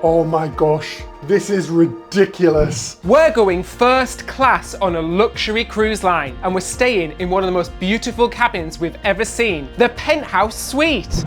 Oh my gosh, this is ridiculous. We're going first class on a luxury cruise line, and we're staying in one of the most beautiful cabins we've ever seen, the Penthouse Suite.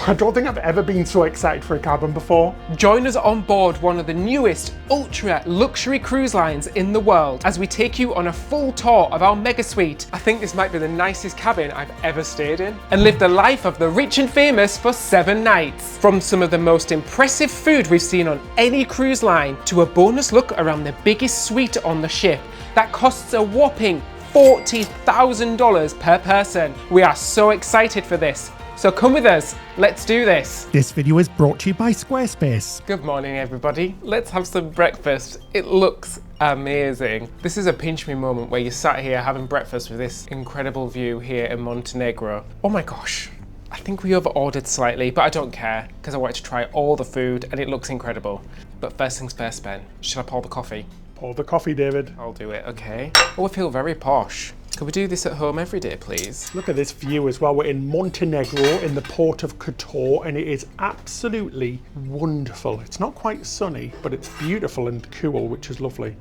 I don't think I've ever been so excited for a cabin before. Join us on board one of the newest ultra luxury cruise lines in the world as we take you on a full tour of our mega suite. I think this might be the nicest cabin I've ever stayed in, and live the life of the rich and famous for 7 nights. From some of the most impressive food we've seen on any cruise line to a bonus look around the biggest suite on the ship that costs a whopping $40,000 per person. We are so excited for this. So come with us, let's do this. This video is brought to you by Squarespace. Good morning everybody. Let's have some breakfast. It looks amazing. This is a pinch me moment where you sat here having breakfast with this incredible view here in Montenegro. Oh my gosh. I think we over-ordered slightly, but I don't care because I wanted to try all the food and it looks incredible. But first things first, Ben, should I pour the coffee? Pour the coffee, David. I'll do it, okay. Oh, I feel very posh. Can we do this at home every day, please? Look at this view as well. We're in Montenegro in the port of Kotor, and it is absolutely wonderful. It's not quite sunny, but it's beautiful and cool, which is lovely.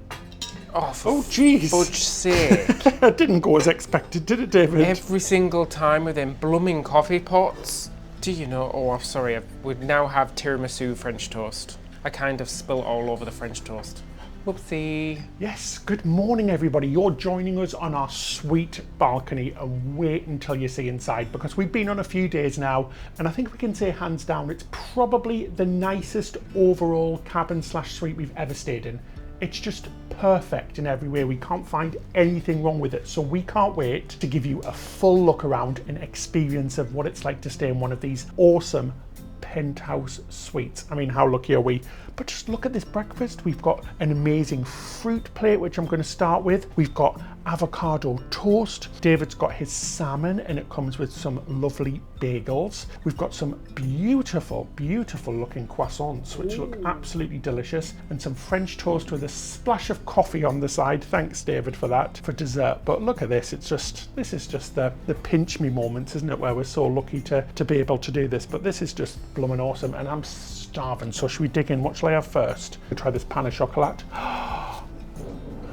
Oh, jeez. Fudge sake. It didn't go as expected, did it, David? Every single time with them blooming coffee pots. Do you know, oh, I'm sorry, we now have tiramisu French toast. I kind of spilt all over the French toast. Whoopsie. Yes, good morning everybody. You're joining us on our sweet balcony, and wait until you see inside, because we've been on a few days now and I think we can say hands down it's probably the nicest overall cabin slash suite we've ever stayed in. It's just perfect in every way. We can't find anything wrong with it. So we can't wait to give you a full look around and experience of what it's like to stay in one of these awesome penthouse suites. I mean, how lucky are we? But just look at this breakfast. We've got an amazing fruit plate, which I'm going to start with. We've got avocado toast. David's got his salmon, and it comes with some lovely bagels. We've got some beautiful, beautiful looking croissants, which look absolutely delicious, and some French toast with a splash of coffee on the side. Thanks, David, for that, for dessert. But look at this. This is just the pinch me moments, isn't it, where we're so lucky to be able to do this. But this is just blooming awesome, and I'm starving. So should we dig in? What shall I have first? We'll try this pan au chocolat.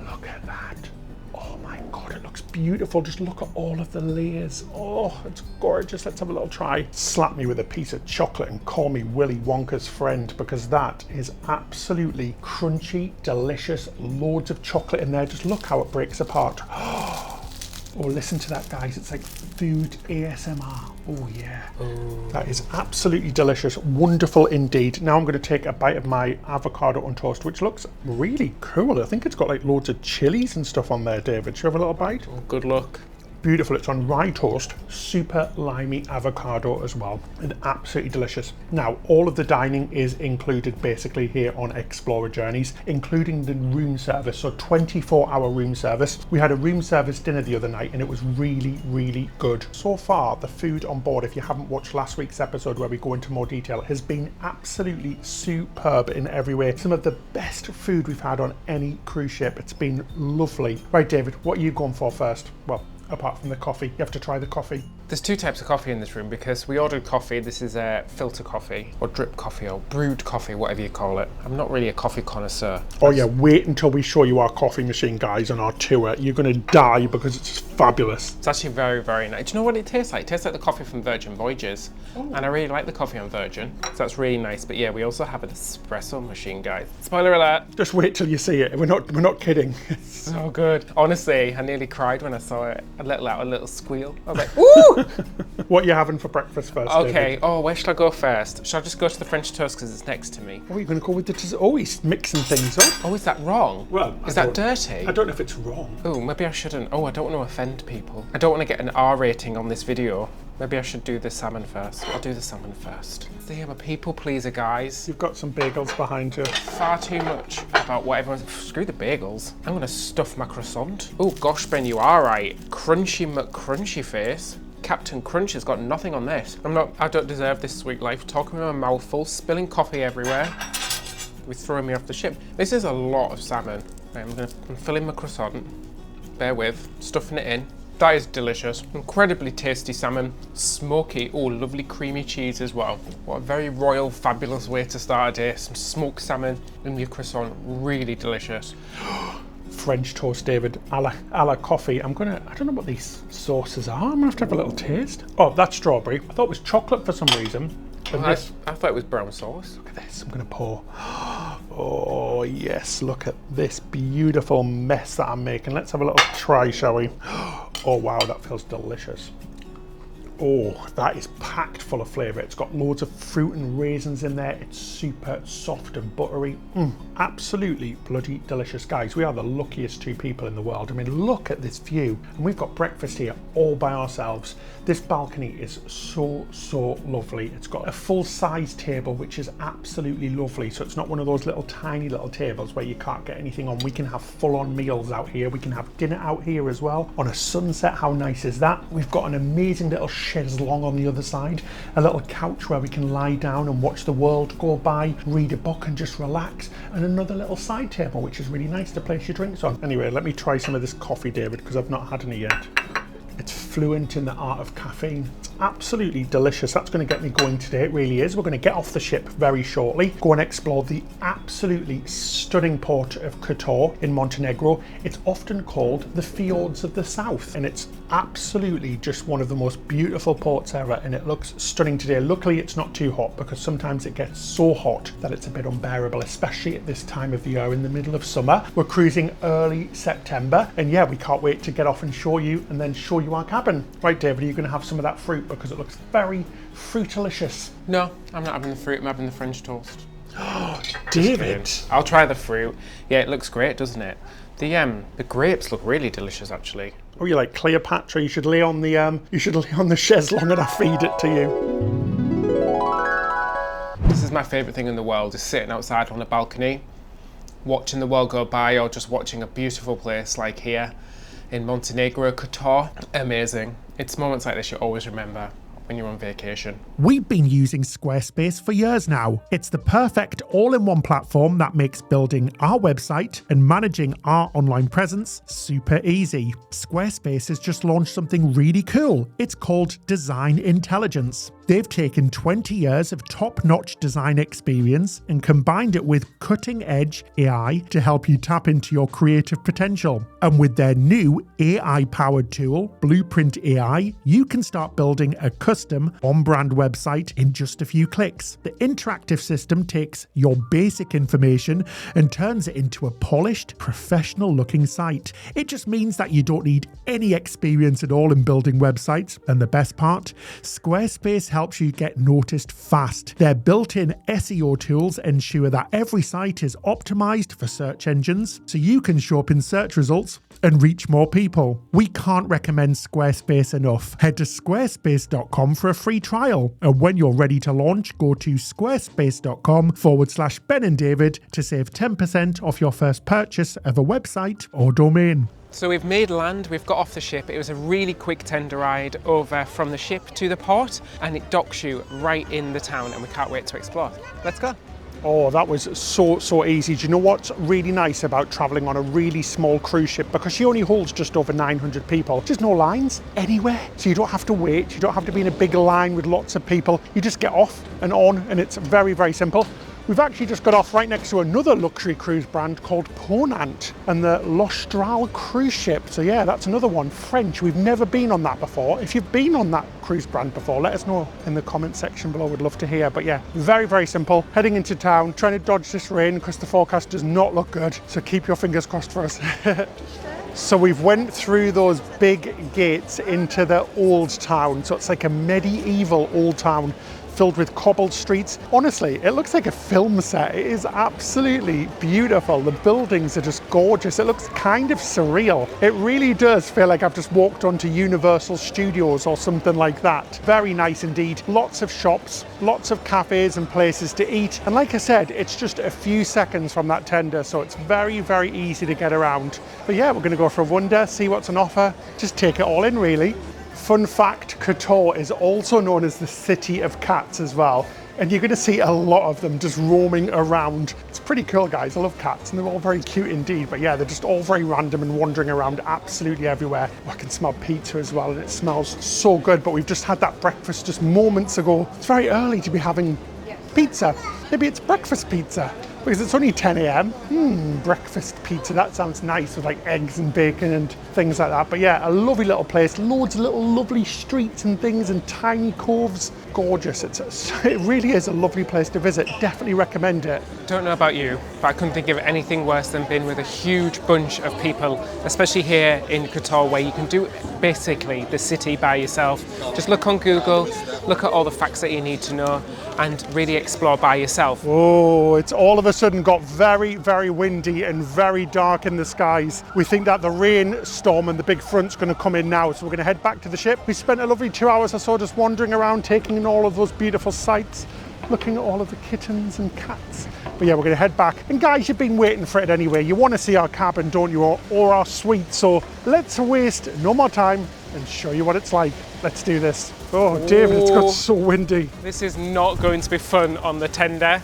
Look at that. Oh my God, it looks beautiful. Just look at all of the layers. Oh, it's gorgeous. Let's have a little try. Slap me with a piece of chocolate and call me Willy Wonka's friend, because that is absolutely crunchy, delicious, loads of chocolate in there. Just look how it breaks apart. Oh, listen to that, guys. It's like food ASMR. Oh, yeah. Oh. That is absolutely delicious. Wonderful indeed. Now I'm going to take a bite of my avocado on toast, which looks really cool. I think it's got like loads of chilies and stuff on there, David. Should you have a little bite? Oh, good luck. Beautiful. It's on rye toast, super limey avocado as well, and absolutely delicious. Now, all of the dining is included basically here on Explora Journeys, including the room service, so 24-hour room service. We had a room service dinner the other night and it was really, really good. So far, the food on board, if you haven't watched last week's episode where we go into more detail, has been absolutely superb in every way. Some of the best food we've had on any cruise ship. It's been lovely. Right, David, what are you going for first? Well, apart from the coffee, you have to try the coffee. There's 2 types of coffee in this room because we ordered coffee. This is a filter coffee or drip coffee or brewed coffee, whatever you call it. I'm not really a coffee connoisseur. Oh yeah, wait until we show you our coffee machine, guys, on our tour. You're going to die because it's fabulous. It's actually very, very nice. Do you know what it tastes like? It tastes like the coffee from Virgin Voyages. Oh. And I really like the coffee on Virgin, so that's really nice. But yeah, we also have an espresso machine, guys. Spoiler alert. Just wait till you see it. We're not kidding. So good. Honestly, I nearly cried when I saw it. I let out a little squeal. I was like, ooh! What are you having for breakfast first, Okay, David? oh, where should I go first? Should I just go to the French toast because it's next to me? Oh, you're going to go with the dessert? Oh, he's mixing things up. Oh, is that wrong? Well, is that dirty? I don't know if it's wrong. Oh, maybe I shouldn't. Oh, I don't want to offend people. I don't want to get an R rating on this video. Maybe I should do the salmon first. I'll do the salmon first. See, I'm a people pleaser, guys. You've got some bagels behind you. Far too much about what everyone's... Screw the bagels. I'm going to stuff my croissant. Oh, gosh, Ben, you are right. Crunchy McCrunchy face. Captain Crunch has got nothing on this. I don't deserve this sweet life. Talking with my mouth full, spilling coffee everywhere. With throwing me off the ship. This is a lot of salmon. Right, I'm filling my croissant. Bear with, stuffing it in. That is delicious. Incredibly tasty salmon, smoky, oh lovely creamy cheese as well. What a very royal, fabulous way to start a day. Some smoked salmon in your croissant, really delicious. French toast, David, a la coffee. I don't know what these sauces are. I'm gonna have to have a little taste. Oh, that's strawberry. I thought it was chocolate for some reason. I thought it was brown sauce. Look at this, I'm gonna pour. Oh yes, look at this beautiful mess that I'm making. Let's have a little try, shall we? Oh wow, that feels delicious. Oh, that is packed full of flavour. It's got loads of fruit and raisins in there. It's super soft and buttery. Absolutely bloody delicious. Guys, we are the luckiest two people in the world. I mean, look at this view. And we've got breakfast here all by ourselves. This balcony is so lovely. It's got a full-size table, which is absolutely lovely. So it's not one of those little tiny little tables where you can't get anything on. We can have full-on meals out here. We can have dinner out here as well. On a sunset, how nice is that? We've got an amazing little chaise-longue on the other side, a little couch where we can lie down and watch the world go by, read a book and just relax, and another little side table which is really nice to place your drinks on. Anyway, let me try some of this coffee, David, because I've not had any yet. It's fluent in the art of caffeine. It's absolutely delicious. That's going to get me going today, it really is. We're going to get off the ship very shortly, go and explore the absolutely stunning port of Kotor in Montenegro. It's often called the Fjords of the South, and it's absolutely just one of the most beautiful ports ever, and it looks stunning today. Luckily, it's not too hot, because sometimes it gets so hot that it's a bit unbearable, especially at this time of the year in the middle of summer. We're cruising early September, and yeah, we can't wait to get off and show you, and then show you our cabin. Right, David, are you going to have some of that fruit, because it looks very fruitalicious? No, I'm not having the fruit, I'm having the French toast. David! I'll try the fruit. Yeah, it looks great, doesn't it? The grapes look really delicious, actually. Oh, you're like Cleopatra. You should lay on the chaise-longue and I feed it to you. This is my favourite thing in the world, is sitting outside on a balcony, watching the world go by, or just watching a beautiful place like here in Montenegro, Kotor. Amazing. It's moments like this you always remember when you're on vacation. We've been using Squarespace for years now. It's the perfect all-in-one platform that makes building our website and managing our online presence super easy. Squarespace has just launched something really cool. It's called Design Intelligence. They've taken 20 years of top-notch design experience and combined it with cutting-edge AI to help you tap into your creative potential. And with their new AI-powered tool, Blueprint AI, you can start building a custom on-brand website in just a few clicks. The interactive system takes your basic information and turns it into a polished, professional-looking site. It just means that you don't need any experience at all in building websites. And the best part, Squarespace helps you get noticed fast. Their built-in SEO tools ensure that every site is optimized for search engines, so you can show up in search results and reach more people. We can't recommend Squarespace enough. Head to squarespace.com for a free trial. And when you're ready to launch, go to squarespace.com/Ben and David to save 10% off your first purchase of a website or domain. So we've made land, we've got off the ship. It was a really quick tender ride over from the ship to the port, and it docks you right in the town, and we can't wait to explore. Let's go. Oh, that was so easy. Do you know what's really nice about travelling on a really small cruise ship? Because she only holds just over 900 people. There's no lines anywhere. So you don't have to wait. You don't have to be in a big line with lots of people. You just get off and on, and it's very, very simple. We've actually just got off right next to another luxury cruise brand called Ponant and the L'Austral cruise ship. So yeah, that's another one, French. We've never been on that before. If you've been on that cruise brand before, let us know in the comment section below. We'd love to hear. But yeah, very, very simple. Heading into town, trying to dodge this rain because the forecast does not look good. So keep your fingers crossed for us. So we've went through those big gates into the old town. So it's like a medieval old town filled with cobbled streets. Honestly, it looks like a film set. It is absolutely beautiful. The buildings are just gorgeous. It looks kind of surreal. It really does feel like I've just walked onto Universal Studios or something like that. Very nice indeed. Lots of shops, lots of cafes and places to eat. And like I said, it's just a few seconds from that tender, so it's very, very easy to get around. But yeah, we're going to go for a wander, see what's on offer, just take it all in really. Fun fact, Kotor is also known as the City of Cats as well. and you're going to see a lot of them just roaming around. It's pretty cool, guys. I love cats, and they're all very cute indeed. But yeah, they're just all very random and wandering around absolutely everywhere. Oh, I can smell pizza as well, and it smells so good. But we've just had that breakfast just moments ago. It's very early to be having pizza. Maybe it's breakfast pizza, because it's only 10 a.m. Breakfast pizza, that sounds nice, with like eggs and bacon and things like that. But yeah, a lovely little place, loads of little lovely streets and things and tiny coves. Gorgeous. It really is a lovely place to visit. Definitely recommend it. Don't know about you, but I couldn't think of anything worse than being with a huge bunch of people, especially here in Qatar, where you can do basically the city by yourself. Just look on Google, look at all the facts that you need to know, and really explore by yourself. Oh, it's all of a sudden got very, very windy and very dark in the skies. We think that the rain storm and the big front's going to come in now, so we're going to head back to the ship. We spent a lovely 2 hours or so just wandering around, taking in all of those beautiful sights, looking at all of the kittens and cats. But yeah, we're going to head back. And guys, you've been waiting for it anyway. You want to see our cabin, don't you, or our suite? So let's waste no more time and show you what it's like. Let's do this. Oh, David, it's got so windy. This is not going to be fun on the tender.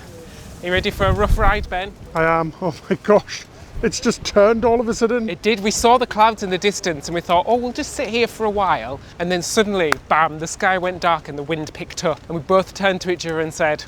Are you ready for a rough ride, Ben? I am. Oh my gosh. It's just turned all of a sudden. It did. We saw the clouds in the distance and we thought, oh, we'll just sit here for a while. And then suddenly, bam, the sky went dark and the wind picked up. And we both turned to each other and said,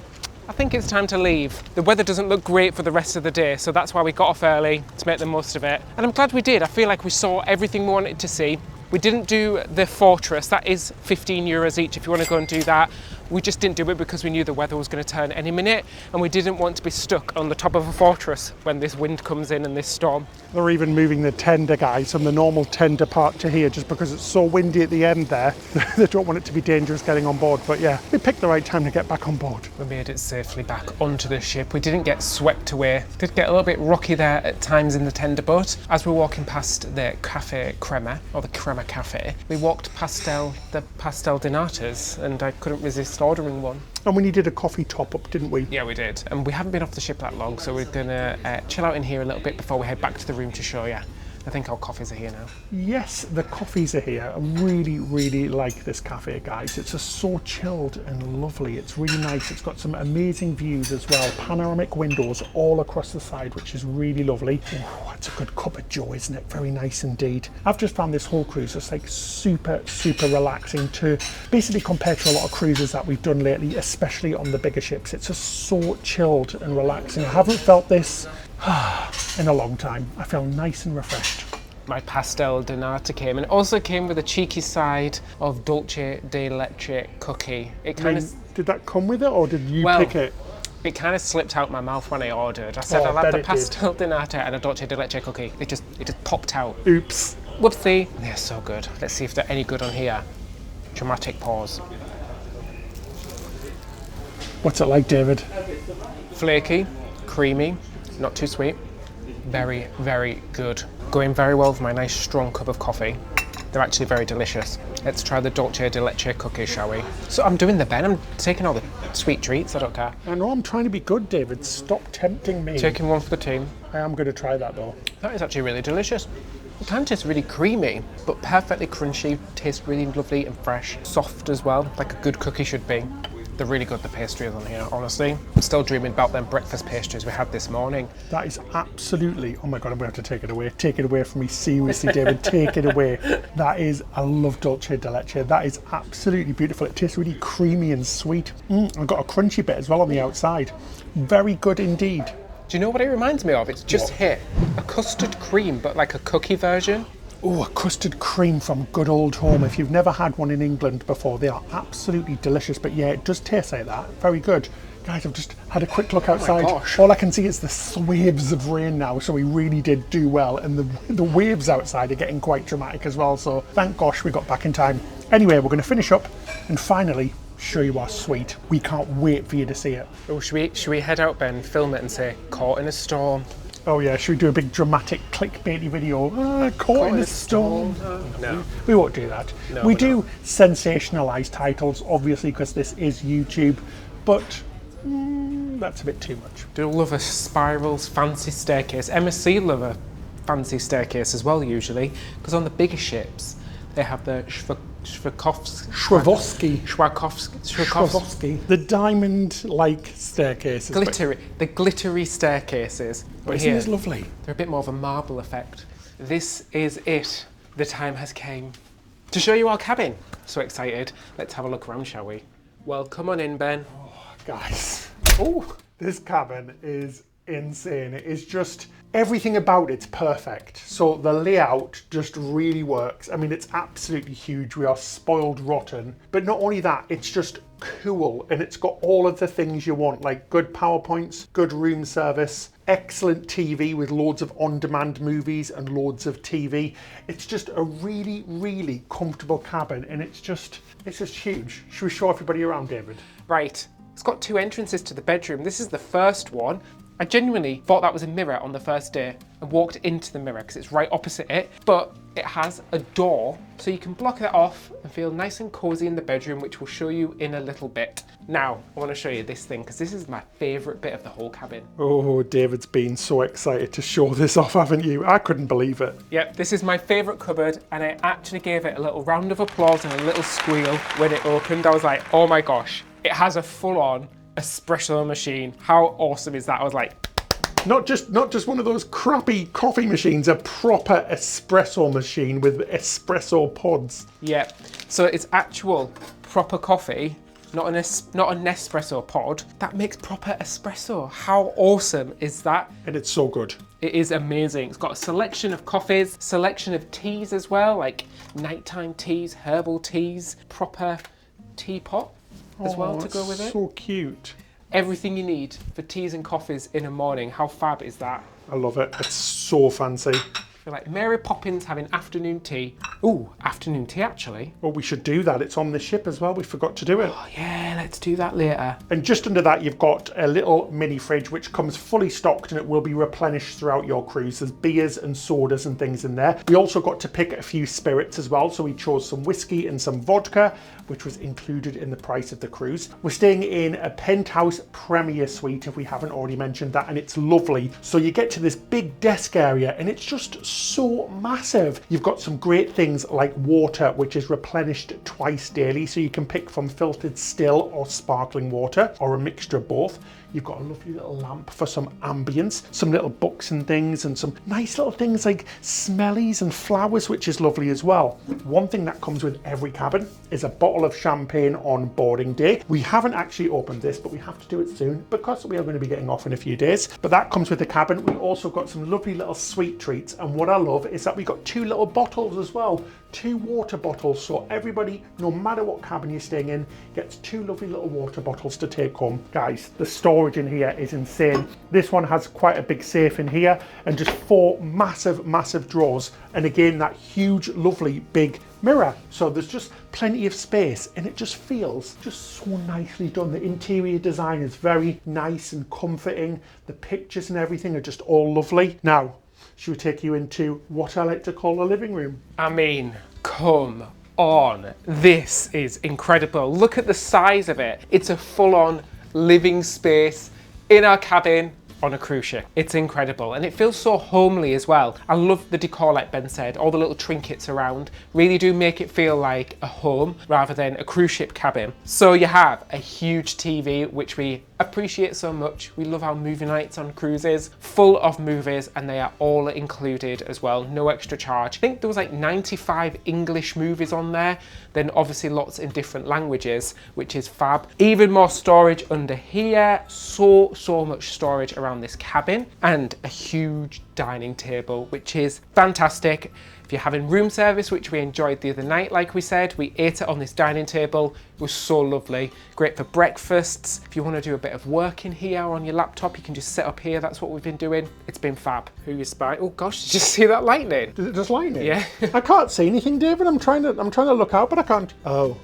I think it's time to leave. The weather doesn't look great for the rest of the day, so that's why we got off early to make the most of it. And I'm glad we did. I feel like we saw everything we wanted to see. We didn't do the fortress. That is 15 euros each if you want to go and do that. We just didn't do it because we knew the weather was going to turn any minute, and we didn't want to be stuck on the top of a fortress when this wind comes in and this storm. They're even moving the tender, guys, from the normal tender part to here just because it's so windy at the end there. They don't want it to be dangerous getting on board. But yeah, we picked the right time to get back on board. We made it safely back onto the ship. We didn't get swept away. Did get a little bit rocky there at times in the tender boat. As we were walking past the Cafe Crema, or the Crema Cafe, we walked past the pastel donatas, and I couldn't resist ordering one. And we needed a coffee top-up, didn't we? Yeah, we did. And we haven't been off the ship that long, so we're gonna chill out in here a little bit before we head back to the room to show you. I think our coffees are here now. Yes, the coffees are here. I really, really like this cafe, guys. It's just so chilled and lovely. It's really nice. It's got some amazing views as well. Panoramic windows all across the side, which is really lovely. Oh, it's a good cup of joe, isn't it? Very nice indeed. I've just found this whole cruise just like super, super relaxing to basically compare to a lot of cruises that we've done lately, especially on the bigger ships. It's just so chilled and relaxing. I haven't felt this in a long time. I feel nice and refreshed. My pastel donata came, and it also came with a cheeky side of dulce de leche cookie. It kind of did that come with it, or did you pick it? It kind of slipped out my mouth when I ordered. I said I'll have the pastel donata and a dulce de leche cookie. It just popped out. Oops. Whoopsie. They're so good. Let's see if they're any good on here. Dramatic pause. What's it like, David? Flaky, creamy, not too sweet. Very, very good. Going very well with my nice strong cup of coffee. They're actually very delicious. Let's try the dulce de leche cookie, shall we? So I'm doing the Ben. I'm taking all the sweet treats. I don't care. I know, I'm trying to be good, David. Stop tempting me. Taking one for the team. I am going to try that though. That is actually really delicious. It kind of tastes really creamy, but perfectly crunchy. Tastes really lovely and fresh. Soft as well, like a good cookie should be. They're really good, the pastries on here, honestly. I'm still dreaming about them breakfast pastries we had this morning. That is absolutely, oh my God, I'm going to have to take it away. Take it away from me, seriously, David, take it away. That is, I love dulce de leche. That is absolutely beautiful. It tastes really creamy and sweet. I've got a crunchy bit as well on the outside. Very good indeed. Do you know what it reminds me of? It's just hit a custard cream, but like a cookie version. Oh, a custard cream from good old home. If you've never had one in England before, they are absolutely delicious. But yeah, it does taste like that. Very good. Guys, I've just had a quick look outside. All I can see is the waves of rain now, so we really did do well. And the waves outside are getting quite dramatic as well, so thank gosh we got back in time. Anyway, we're going to finish up and finally show you our suite. We can't wait for you to see it. Oh, should we head out, Ben, film it and say, caught in a storm? Oh yeah, should we do a big dramatic clickbaity video? Caught in a storm. No. We won't do that. No, we do sensationalise titles, obviously, because this is YouTube, but that's a bit too much. Do love a spirals fancy staircase. MSC love a fancy staircase as well, usually, because on the bigger ships, they have the Schwakowski. The diamond-like staircases. The glittery staircases. But isn't this lovely? They're a bit more of a marble effect. This is it. The time has came to show you our cabin. So excited. Let's have a look around, shall we? Well, come on in, Ben. Oh, guys. Oh, this cabin is insane. It is just, everything about it's perfect. So the layout just really works. I mean, it's absolutely huge. We are spoiled rotten. But not only that, it's just cool. And it's got all of the things you want, like good PowerPoints, good room service, excellent TV with loads of on-demand movies and loads of TV. It's just a really, really comfortable cabin, and it's just huge. Should we show everybody around, David? Right. It's got 2 entrances to the bedroom. This is the first one. I genuinely thought that was a mirror on the first day and walked into the mirror because it's right opposite it, but it has a door so you can block it off and feel nice and cozy in the bedroom, which we'll show you in a little bit. Now, I want to show you this thing because this is my favourite bit of the whole cabin. Oh, David's been so excited to show this off, haven't you? I couldn't believe it. Yep, this is my favourite cupboard, and I actually gave it a little round of applause and a little squeal when it opened. I was like, oh my gosh, it has a full-on espresso machine. How awesome is that? I was like, not just one of those crappy coffee machines, a proper espresso machine with espresso pods. Yeah, so it's actual proper coffee, not a Nespresso pod that makes proper espresso. How awesome is that? And it's so good. It is amazing. It's got a selection of coffees, selection of teas as well, like nighttime teas, herbal teas, proper teapot as well to go with it. So cute. Everything you need for teas and coffees in a morning. How fab is that? I love it. It's so fancy. I feel like Mary Poppins having afternoon tea. Ooh, afternoon tea actually. Well, we should do that. It's on the ship as well. We forgot to do it. Oh yeah, let's do that later. And just under that, you've got a little mini fridge which comes fully stocked, and it will be replenished throughout your cruise. There's beers and sodas and things in there. We also got to pick a few spirits as well. So we chose some whiskey and some vodka, which was included in the price of the cruise. We're staying in a Penthouse Premier Suite, if we haven't already mentioned that, and it's lovely. So you get to this big desk area and it's just so massive. You've got some great things like water, which is replenished twice daily, so you can pick from filtered still or sparkling water, or a mixture of both. You've got a lovely little lamp for some ambience, some little books and things, and some nice little things like smellies and flowers, which is lovely as well. One thing that comes with every cabin is a bottle of champagne on boarding day. We haven't actually opened this, but we have to do it soon because we are going to be getting off in a few days. But that comes with the cabin. We also got some lovely little sweet treats, and what I love is that we got 2 little bottles as well. 2 water bottles, so everybody, no matter what cabin you're staying in, gets 2 lovely little water bottles to take home. Guys, the storage in here is insane. This one has quite a big safe in here and just 4 massive drawers, and again that huge lovely big mirror, so there's just plenty of space, and it just feels just so nicely done. The interior design is very nice and comforting. The pictures and everything are just all lovely. Now, should we take you into what I like to call the living room? I mean, come on. This is incredible. Look at the size of it. It's a full-on living space in our cabin on a cruise ship. It's incredible, and it feels so homely as well. I love the decor, like Ben said. All the little trinkets around really do make it feel like a home rather than a cruise ship cabin. So you have a huge TV, which we appreciate so much. We love our movie nights on cruises, full of movies, and they are all included as well, no extra charge. I think there was like 95 English movies on there, then obviously lots in different languages, which is fab. Even more storage under here, so much storage around this cabin, and a huge dining table, which is fantastic. If you're having room service, which we enjoyed the other night, like we said, we ate it on this dining table. It was so lovely. Great for breakfasts. If you want to do a bit of work in here on your laptop, you can just sit up here. That's what we've been doing. It's been fab. Who you spy? Oh gosh, did you see that lightning? Did it just lightning? Yeah. I can't see anything, David. I'm trying to look out, but I can't. Oh.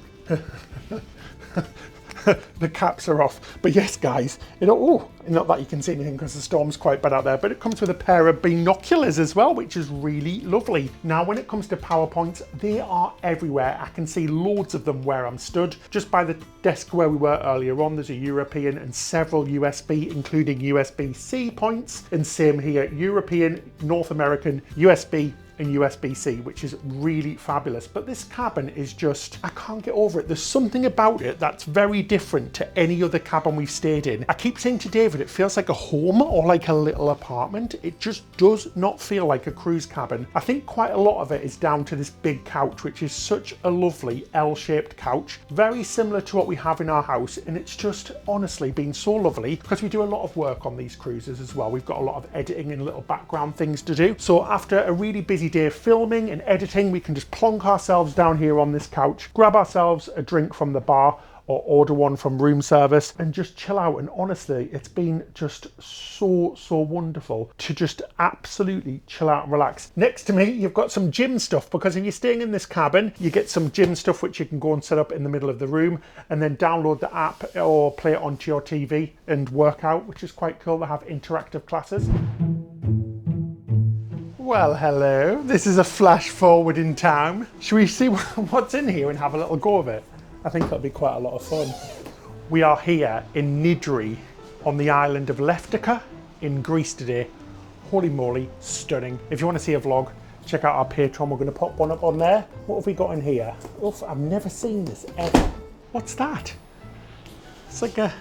The caps are off. But yes, guys, not that you can see anything because the storm's quite bad out there, but it comes with a pair of binoculars as well, which is really lovely. Now, when it comes to PowerPoints, they are everywhere. I can see loads of them where I'm stood. Just by the desk where we were earlier on, there's a European and several USB, including USB-C points, and same here, European, North American, USB, and USB-C, which is really fabulous. But this cabin is just, I can't get over it. There's something about it that's very different to any other cabin we've stayed in. I keep saying to David, it feels like a home or like a little apartment. It just does not feel like a cruise cabin. I think quite a lot of it is down to this big couch, which is such a lovely L-shaped couch, very similar to what we have in our house. And it's just honestly been so lovely because we do a lot of work on these cruises as well. We've got a lot of editing and little background things to do. So after a really busy day of filming and editing, we can just plonk ourselves down here on this couch, grab ourselves a drink from the bar or order one from room service and just chill out. And honestly, it's been just so wonderful to just absolutely chill out and relax. Next to me, you've got some gym stuff, because if you're staying in this cabin, you get some gym stuff which you can go and set up in the middle of the room and then download the app or play it onto your TV and work out, which is quite cool. They have interactive classes. Well, hello. This is a flash forward in time. Should we see what's in here and have a little go of it? I think that'll be quite a lot of fun. We are here in Nidri on the island of Leftica in Greece today. Holy moly, stunning. If you want to see a vlog, check out our Patreon. We're going to pop one up on there. What have we got in here? Oof, I've never seen this ever. What's that? It's like a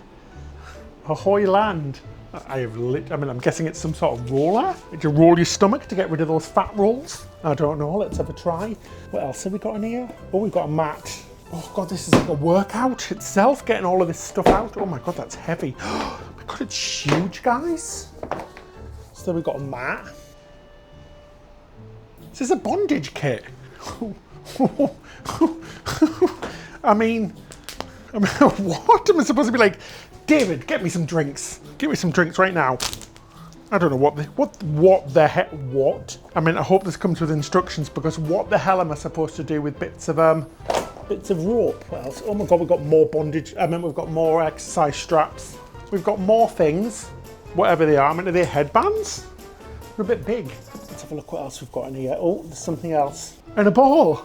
Ahoy Land. I'm guessing it's some sort of roller. Did you roll your stomach to get rid of those fat rolls? I don't know, let's have a try. What else have we got in here? Oh, we've got a mat. Oh God, this is like a workout itself, getting all of this stuff out. Oh my God, that's heavy. Oh my God, it's huge, guys. So we've got a mat. This is a bondage kit. I mean, what? Am I supposed to be like, David, get me some drinks. Get me some drinks right now. I don't know what the heck, what? I mean, I hope this comes with instructions, because what the hell am I supposed to do with bits of rope? What else? Oh my God, we've got more bondage. I mean, we've got more exercise straps. We've got more things, whatever they are. I mean, are they headbands? They're a bit big. Let's have a look what else we've got in here. Oh, there's something else. And a ball.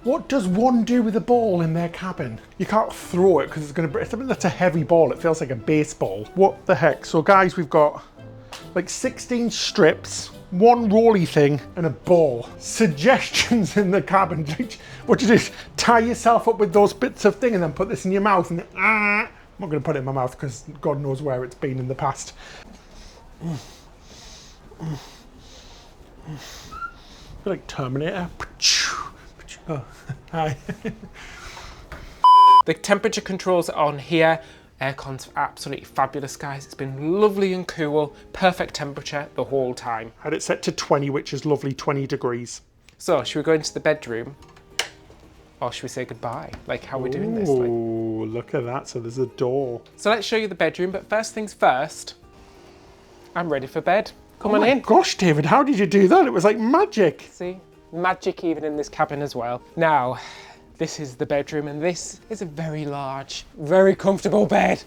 What does one do with a ball in their cabin? You can't throw it because it's going to break. Something that's a heavy ball. It feels like a baseball. What the heck? So guys, we've got like 16 strips, one rolly thing and a ball. Suggestions in the cabin. What you do is tie yourself up with those bits of thing and then put this in your mouth and I'm not going to put it in my mouth because God knows where it's been in the past. I feel like Terminator. Oh, hi. The temperature controls are on here. Aircon's absolutely fabulous, guys. It's been lovely and cool, perfect temperature the whole time. Had it set to 20, which is lovely, 20 degrees. So, should we go into the bedroom? Or should we say goodbye? Like, how are we doing this? Oh, look at that. So there's a door. So let's show you the bedroom, but first things first, I'm ready for bed. Come on in. Oh my gosh, David, how did you do that? It was like magic. See? Magic even in this cabin as well. Now, this is the bedroom, and this is a very large, very comfortable bed.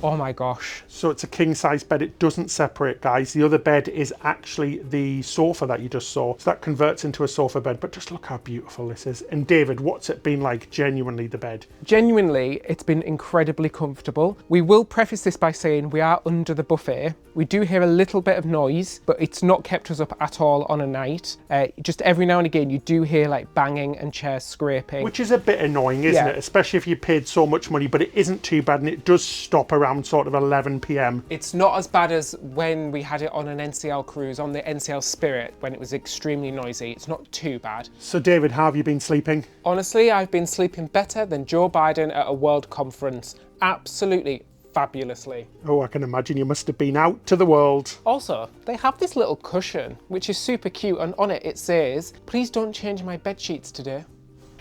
Oh my gosh. So it's a king size bed. It doesn't separate, guys. The other bed is actually the sofa that you just saw. So that converts into a sofa bed, but just look how beautiful this is. And David, what's it been like, genuinely, the bed? Genuinely, it's been incredibly comfortable. We will preface this by saying we are under the buffet. We do hear a little bit of noise, but it's not kept us up at all on a night. Just every now and again, you do hear like banging and chairs scraping. Which is a bit annoying, isn't it? Especially if you paid so much money, but it isn't too bad, and it does stop around sort of 11 p.m. It's not as bad as when we had it on an NCL cruise, on the NCL Spirit, when it was extremely noisy. It's not too bad. So David, how have you been sleeping? Honestly, I've been sleeping better than Joe Biden at a world conference. Absolutely fabulously. Oh, I can imagine you must have been out to the world. Also, they have this little cushion, which is super cute, and on it it says, "Please don't change my bed sheets today."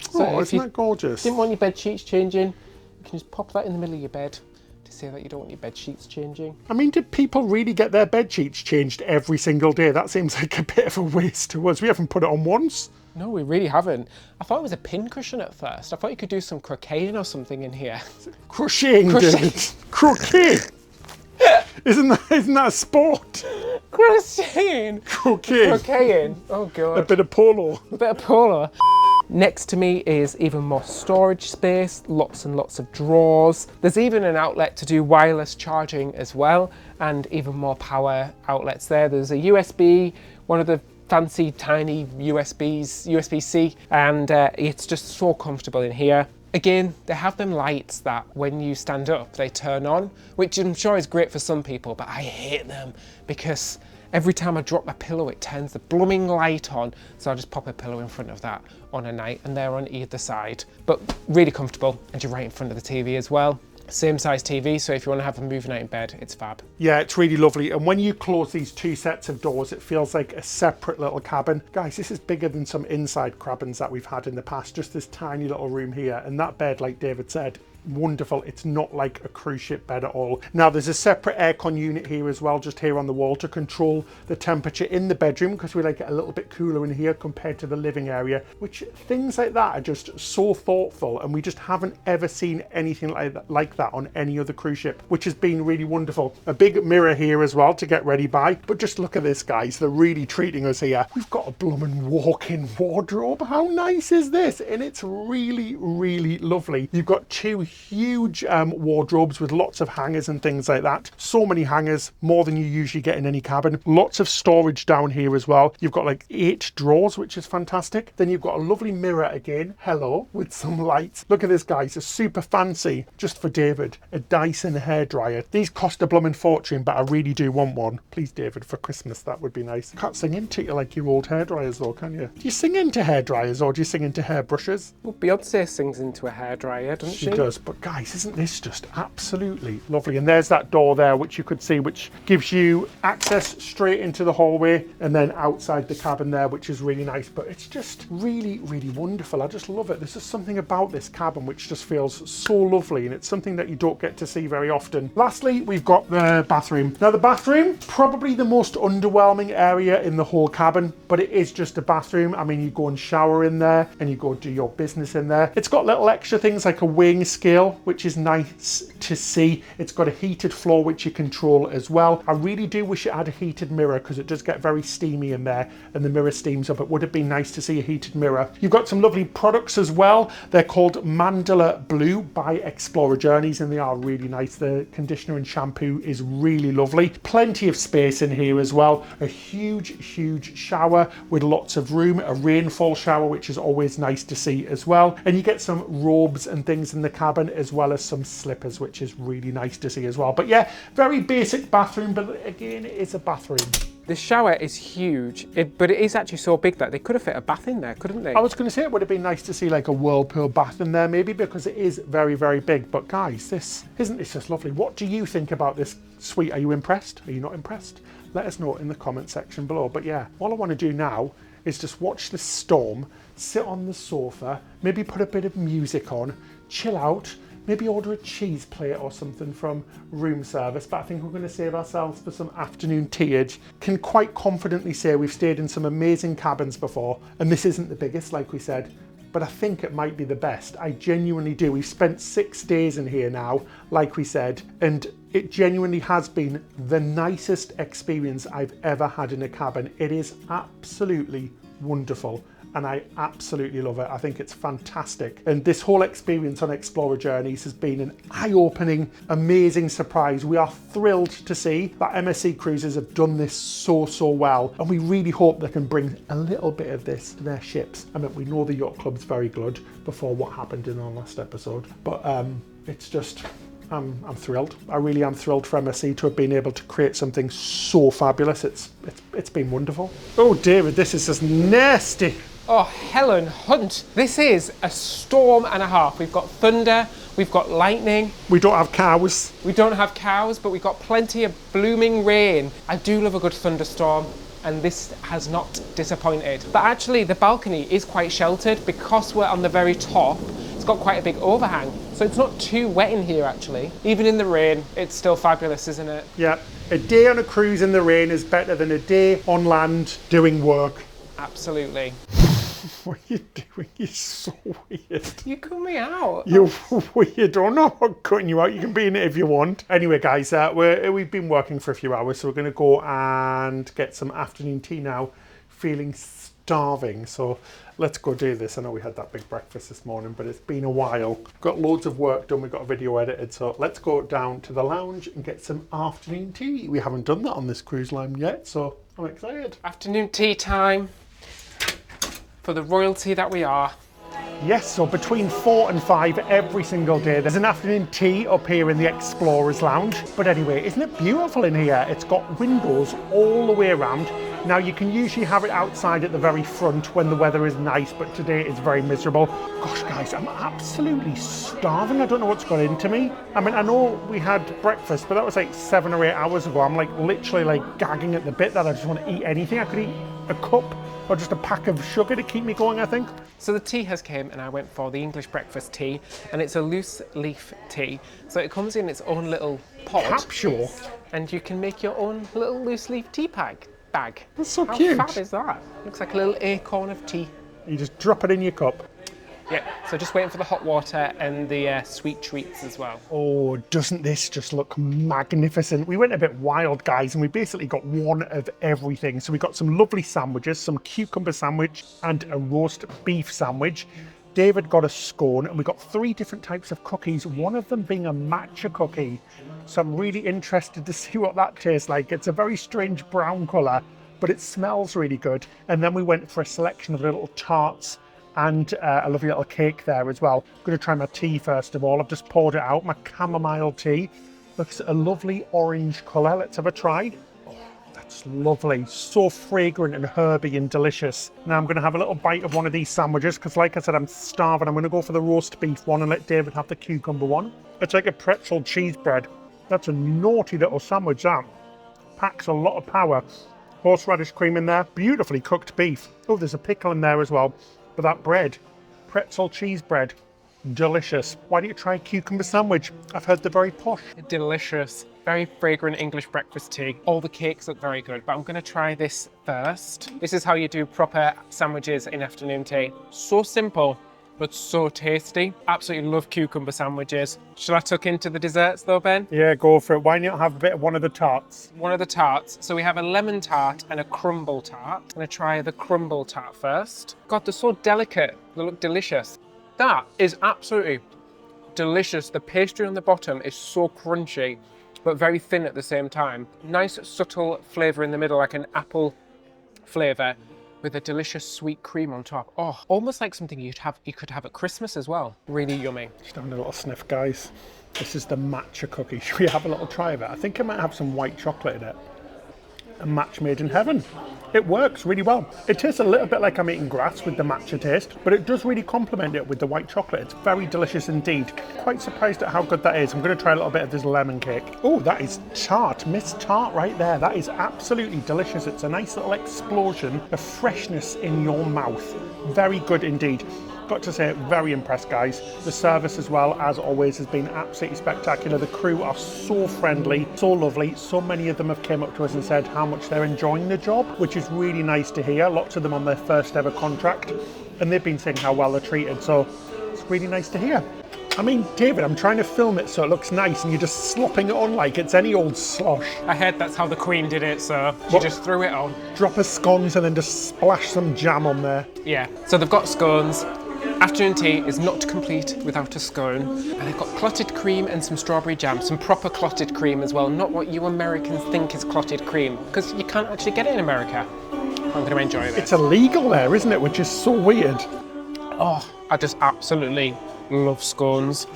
So oh, isn't that gorgeous? Didn't want your bed sheets changing, you can just pop that in the middle of your bed to say that you don't want your bed sheets changing. I mean, did people really get their bed sheets changed every single day? That seems like a bit of a waste to us. We haven't put it on once. No, we really haven't. I thought it was a pin cushion at first. I thought you could do some crocheting or something in here. Crocheting, David. Croquet. Isn't that a sport? Crocheting. Crocheting. Oh God. A bit of polo. A bit of polo. Next to me is even more storage space, lots and lots of drawers. There's even an outlet to do wireless charging as well, and even more power outlets there. There's a USB, one of the fancy tiny USB-C, and it's just so comfortable in here. Again, they have them lights that when you stand up, they turn on, which I'm sure is great for some people, but I hate them because every time I drop my pillow, it turns the blooming light on. So I just pop a pillow in front of that on a night, and they're on either side. But really comfortable, and you're right in front of the TV as well. Same size TV, so if you want to have a movie night in bed, it's fab. Yeah, it's really lovely. And when you close these two sets of doors, it feels like a separate little cabin. Guys, this is bigger than some inside cabins that we've had in the past. Just this tiny little room here. And that bed, like David said, wonderful. It's not like a cruise ship bed at all. Now there's a separate aircon unit here as well, just here on the wall, to control the temperature in the bedroom, because we like it a little bit cooler in here compared to the living area, which things like that are just so thoughtful, and we just haven't ever seen anything like that on any other cruise ship, which has been really wonderful. A big mirror here as well to get ready by, but just look at this, guys. They're really treating us here. We've got a blooming walk-in wardrobe. How nice is this? And it's really, really lovely. You've got two huge wardrobes with lots of hangers and things like that. So many hangers, more than you usually get in any cabin. Lots of storage down here as well. You've got like 8 drawers, which is fantastic. Then you've got a lovely mirror again, hello, with some lights. Look at this, guys, it's super fancy, just for David, a Dyson hairdryer. These cost a blooming fortune, but I really do want one. Please, David, for Christmas, that would be nice. Can't sing into you like your old hairdryers though, can you? Do you sing into hairdryers, or do you sing into hairbrushes? Well, Beyonce sings into a hairdryer, doesn't she? She does. But guys, isn't this just absolutely lovely? And there's that door there, which you could see, which gives you access straight into the hallway, and then outside the cabin there, which is really nice. But it's just really, really wonderful. I just love it. There's just something about this cabin which just feels so lovely, and it's something that you don't get to see very often. Lastly, we've got the bathroom. Now the bathroom, probably the most underwhelming area in the whole cabin, but it is just a bathroom. I mean, you go and shower in there, and you go do your business in there. It's got little extra things like a weighing scale, which is nice to see. It's got a heated floor which you control as well. I really do wish it had a heated mirror, because it does get very steamy in there and the mirror steams up. It would have been nice to see a heated mirror. You've got some lovely products as well. They're called Mandala Blue by Explora Journeys, and they are really nice. The conditioner and shampoo is really lovely. Plenty of space in here as well. A huge shower with lots of room, a rainfall shower, which is always nice to see as well. And you get some robes and things in the cabin, as well as some slippers, which is really nice to see as well. But yeah, very basic bathroom, but again, it is a bathroom. The shower is huge, but it is actually so big that they could have fit a bath in there, couldn't they? I was going to say it would have been nice to see like a whirlpool bath in there maybe, because it is very, very big. But guys, isn't this just lovely? What do you think about this suite? Are you impressed? Are you not impressed? Let us know in the comment section below. But yeah, all I want to do now is just watch the storm, sit on the sofa, maybe put a bit of music on, chill out, maybe order a cheese plate or something from room service. But I think we're going to save ourselves for some afternoon teaage. Can quite confidently say we've stayed in some amazing cabins before, and this isn't the biggest, like we said, but I think it might be the best. I genuinely do. We've spent 6 days in here now, like we said, and it genuinely has been the nicest experience I've ever had in a cabin. It is absolutely wonderful, and I absolutely love it. I think it's fantastic. And this whole experience on Explora Journeys has been an eye-opening, amazing surprise. We are thrilled to see that MSC Cruises have done this so well, and we really hope they can bring a little bit of this to their ships. I mean, we know the yacht club's very good before what happened in our last episode, but it's just, I'm thrilled. I really am thrilled for MSC to have been able to create something so fabulous. It's been wonderful. Oh, David, this is just nasty. Oh, Helen Hunt. This is a storm and a half. We've got thunder, we've got lightning. We don't have cows. We don't have cows, but we've got plenty of blooming rain. I do love a good thunderstorm, and this has not disappointed. But actually, the balcony is quite sheltered because we're on the very top. It's got quite a big overhang, so it's not too wet in here actually. Even in the rain, it's still fabulous, isn't it? Yeah, a day on a cruise in the rain is better than a day on land doing work. Absolutely. What are you doing? You're so weird. You cut me out. You're weird. Oh no, I'm not cutting you out. You can be in it if you want. Anyway, guys, we've been working for a few hours, so we're going to go and get some afternoon tea now. feeling starving, so let's go do this. I know we had that big breakfast this morning, but it's been a while. Got loads of work done, we've got a video edited, so let's go down to the lounge and get some afternoon tea. We haven't done that on this cruise line yet, so I'm excited. Afternoon tea time for the royalty that we are. Yes, so between 4 and 5 every single day, there's an afternoon tea up here in the Explorers Lounge. But anyway, isn't it beautiful in here? It's got windows all the way around. Now you can usually have it outside at the very front when the weather is nice, but today it's very miserable. Gosh guys, I'm absolutely starving. I don't know what's got into me. I mean, I know we had breakfast, but that was like 7 or 8 hours ago. I'm like literally like gagging at the bit that I just want to eat anything. I could eat a cup or just a pack of sugar to keep me going, I think. So the tea has came and I went for the English breakfast tea, and it's a loose leaf tea. So it comes in its own little pod. Capsule. And you can make your own little loose leaf tea bag. That's so cute. How fab is that? Looks like a little acorn of tea. You just drop it in your cup. Yeah, so just waiting for the hot water and the sweet treats as well. Oh, doesn't this just look magnificent? We went a bit wild, guys, and we basically got one of everything. So we got some lovely sandwiches, some cucumber sandwich and a roast beef sandwich. David got a scone, and we got 3 different types of cookies, one of them being a matcha cookie. So I'm really interested to see what that tastes like. It's a very strange brown colour, but it smells really good. And then we went for a selection of little tarts and a lovely little cake there as well. I'm going to try my tea first of all. I've just poured it out, my chamomile tea. Looks a lovely orange colour. Let's have a try. Oh, that's lovely. So fragrant and herby and delicious. Now I'm going to have a little bite of one of these sandwiches because, like I said, I'm starving. I'm going to go for the roast beef one and let David have the cucumber one. It's like a pretzel cheese bread. That's a naughty little sandwich, that. Packs a lot of power. Horseradish cream in there. Beautifully cooked beef. Oh, there's a pickle in there as well. But that bread, pretzel cheese bread, delicious. Why don't you try a cucumber sandwich? I've heard they're very posh. Delicious, very fragrant English breakfast tea. All the cakes look very good, but I'm going to try this first. This is how you do proper sandwiches in afternoon tea. So simple, but so tasty. Absolutely love cucumber sandwiches. Shall I tuck into the desserts though, Ben? Yeah, go for it. Why not have a bit of one of the tarts? One of the tarts. So we have a lemon tart and a crumble tart. I'm going to try the crumble tart first. God, they're so delicate. They look delicious. That is absolutely delicious. The pastry on the bottom is so crunchy, but very thin at the same time. Nice subtle flavour in the middle, like an apple flavour, with a delicious sweet cream on top. Oh, almost like something you could have at Christmas as well. Really yummy. Just having a little sniff, guys. This is the matcha cookie. Should we have a little try of it? I think it might have some white chocolate in it. A match made in heaven. It works really well. It tastes a little bit like I'm eating grass with the matcha taste, but it does really complement it with the white chocolate. It's very delicious indeed. Quite surprised at how good that is. I'm going to try a little bit of this lemon cake. Oh, that is tart. Miss Tart right there. That is absolutely delicious. It's a nice little explosion of freshness in your mouth. Very good indeed. Got to say, very impressed, guys. The service as well, as always, has been absolutely spectacular. The crew are so friendly, so lovely. So many of them have came up to us and said how much they're enjoying the job, which is really nice to hear. Lots of them on their first ever contract, and they've been saying how well they're treated, so it's really nice to hear. I mean, David, I'm trying to film it so it looks nice, and you're just slopping it on like it's any old slosh. I heard that's how the Queen did it, so she just threw it on. Drop a scones and then just splash some jam on there. Yeah, so they've got scones. Afternoon tea is not complete without a scone. And they've got clotted cream and some strawberry jam, some proper clotted cream as well, not what you Americans think is clotted cream, because you can't actually get it in America. I'm going to enjoy this. It's illegal there, isn't it? Which is so weird. Oh, I just absolutely love scones.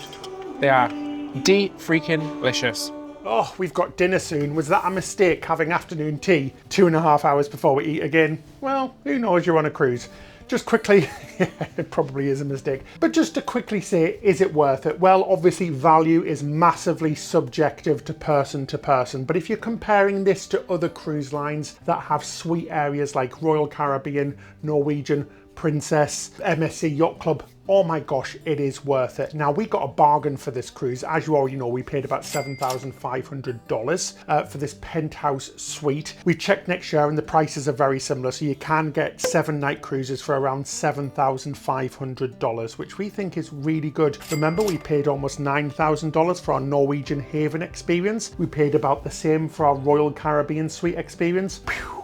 They are freaking-licious. Oh, we've got dinner soon. Was that a mistake having afternoon tea 2.5 hours before we eat again? Well, who knows, you're on a cruise. Just quickly, it probably is a mistake, but just to quickly say, is it worth it? Well, obviously value is massively subjective to person, but if you're comparing this to other cruise lines that have sweet areas like Royal Caribbean, Norwegian, Princess, MSC Yacht Club, oh my gosh, it is worth it. Now, we got a bargain for this cruise. As you already know, we paid about $7,500 for this penthouse suite. We checked next year and the prices are very similar, so you can get 7-night cruises for around $7,500, which we think is really good. Remember, we paid almost $9,000 for our Norwegian Haven experience. We paid about the same for our Royal Caribbean suite experience. Phew.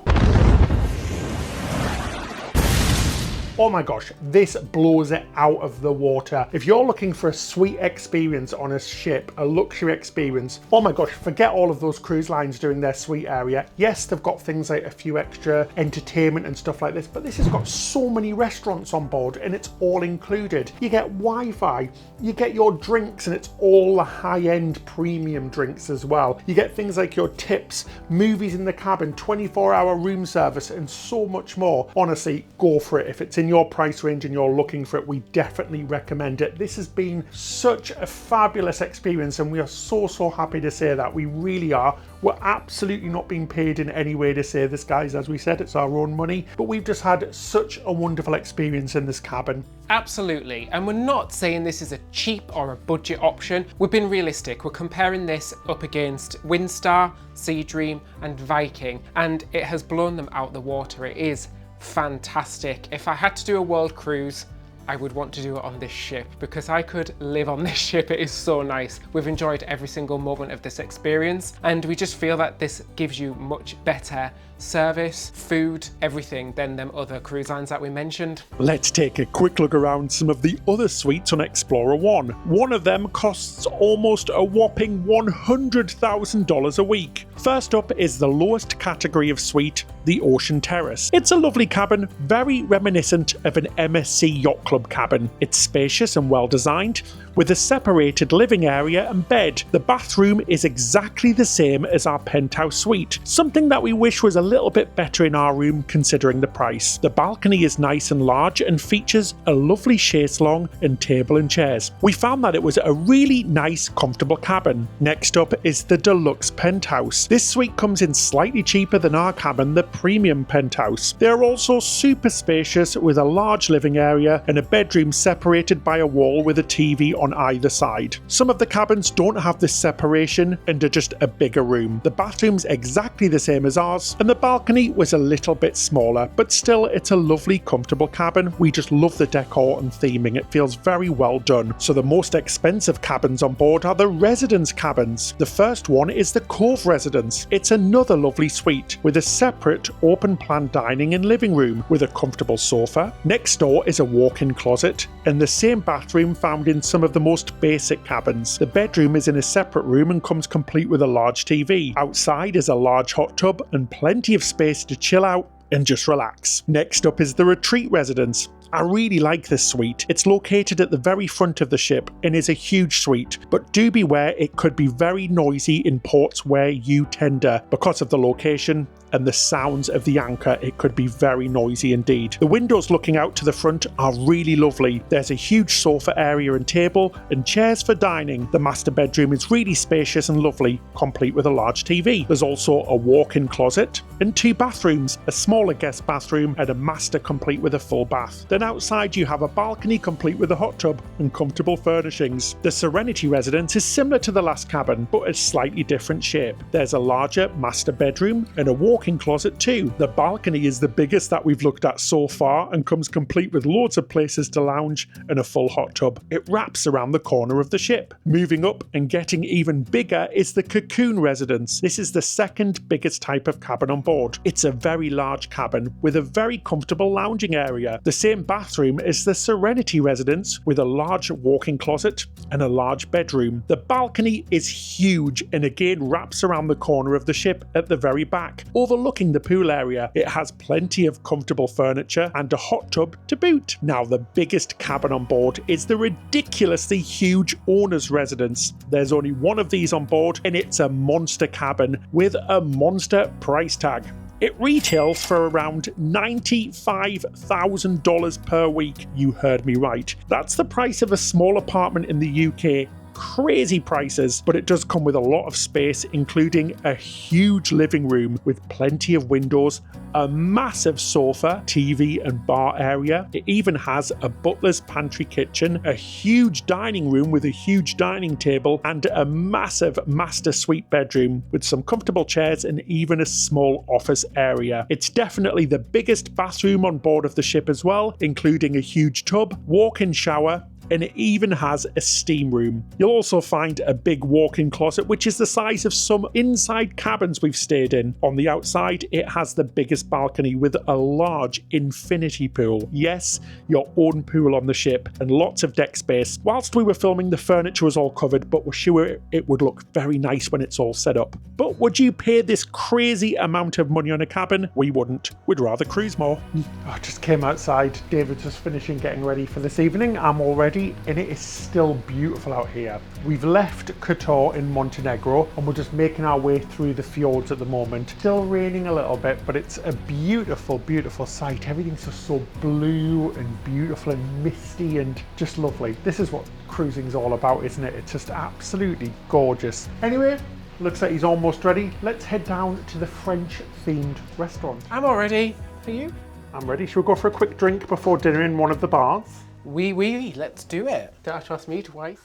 Oh my gosh, this blows it out of the water. If you're looking for a sweet experience on a ship, a luxury experience, oh my gosh, forget all of those cruise lines doing their suite area. Yes, they've got things like a few extra entertainment and stuff like this, but this has got so many restaurants on board and it's all included. You get Wi-Fi, you get your drinks, and it's all the high-end premium drinks as well. You get things like your tips, movies in the cabin, 24-hour room service, and so much more. Honestly, go for it. If it's in your price range and you're looking for it, we definitely recommend it. This has been such a fabulous experience and we are so happy to say that. We really are. We're absolutely not being paid in any way to say this, guys. As we said, it's our own money, but we've just had such a wonderful experience in this cabin. Absolutely, and we're not saying this is a cheap or a budget option. We've been realistic. We're comparing this up against Windstar, Sea Dream and Viking, and it has blown them out the water. It is fantastic. If I had to do a world cruise, I would want to do it on this ship because I could live on this ship. It is so nice. We've enjoyed every single moment of this experience and we just feel that this gives you much better service, food, everything than them other cruise lines that we mentioned. Let's take a quick look around some of the other suites on Explora One. One of them costs almost a whopping $100,000 a week. First up is the lowest category of suite, the Ocean Terrace. It's a lovely cabin, very reminiscent of an MSC Yacht Club cabin. It's spacious and well designed, with a separated living area and bed. The bathroom is exactly the same as our Penthouse suite, something that we wish was a little bit better in our room considering the price. The balcony is nice and large and features a lovely chaise longue and table and chairs. We found that it was a really nice, comfortable cabin. Next up is the Deluxe Penthouse. This suite comes in slightly cheaper than our cabin, the Premium Penthouse. They are also super spacious with a large living area and a bedroom separated by a wall with a TV on either side. Some of the cabins don't have this separation and are just a bigger room. The bathroom's exactly the same as ours and the balcony was a little bit smaller, but still it's a lovely comfortable cabin. We just love the decor and theming. It feels very well done. So the most expensive cabins on board are the residence cabins. The first one is the Cove Residence. It's another lovely suite with a separate open plan dining and living room with a comfortable sofa. Next door is a walk-in closet and the same bathroom found in some of the most basic cabins. The bedroom is in a separate room and comes complete with a large TV. Outside is a large hot tub and plenty of space to chill out and just relax. Next up is the Retreat Residence. I really like this suite. It's located at the very front of the ship and is a huge suite, but do beware it could be very noisy in ports where you tender. Because of the location and the sounds of the anchor, it could be very noisy indeed. The windows looking out to the front are really lovely. There's a huge sofa area and table and chairs for dining. The master bedroom is really spacious and lovely, complete with a large TV. There's also a walk-in closet and 2 bathrooms, a smaller guest bathroom and a master complete with a full bath. Then outside you have a balcony complete with a hot tub and comfortable furnishings. The Serenity Residence is similar to the last cabin, but a slightly different shape. There's a larger master bedroom and a walk-in closet too. The balcony is the biggest that we've looked at so far and comes complete with loads of places to lounge and a full hot tub. It wraps around the corner of the ship. Moving up and getting even bigger is the Cocoon Residence. This is the second biggest type of cabin on board. It's a very large cabin with a very comfortable lounging area. The same bathroom as the Serenity Residence with a large walk-in closet and a large bedroom. The balcony is huge and again wraps around the corner of the ship at the very back, overlooking the pool area. It has plenty of comfortable furniture and a hot tub to boot. Now the biggest cabin on board is the ridiculously huge Owner's Residence. There's only one of these on board and it's a monster cabin with a monster price tag. It retails for around $95,000 per week. You heard me right. That's the price of a small apartment in the UK. Crazy prices, but it does come with a lot of space, including a huge living room with plenty of windows, a massive sofa, TV and bar area. It even has a butler's pantry kitchen, a huge dining room with a huge dining table, and a massive master suite bedroom with some comfortable chairs and even a small office area. It's definitely the biggest bathroom on board of the ship as well, including a huge tub, walk-in shower, and it even has a steam room. You'll also find a big walk-in closet, which is the size of some inside cabins we've stayed in. On the outside, it has the biggest balcony with a large infinity pool. Yes, your own pool on the ship, and lots of deck space. Whilst we were filming, the furniture was all covered, but we're sure it would look very nice when it's all set up. But would you pay this crazy amount of money on a cabin? We wouldn't. We'd rather cruise more. I just came outside. David's just finishing getting ready for this evening. I'm all ready, and it is still beautiful out here. We've left Kotor in Montenegro, and we're just making our way through the fjords at the moment. Still raining a little bit, but it's a beautiful, beautiful sight. Everything's just so blue and beautiful and misty and just lovely. This is what cruising's all about, isn't it? It's just absolutely gorgeous. Anyway, looks like he's almost ready. Let's head down to the French-themed restaurant. I'm all ready. Are you? I'm ready. Should we go for a quick drink before dinner in one of the bars? Oui, let's do it. Don't have to ask me twice.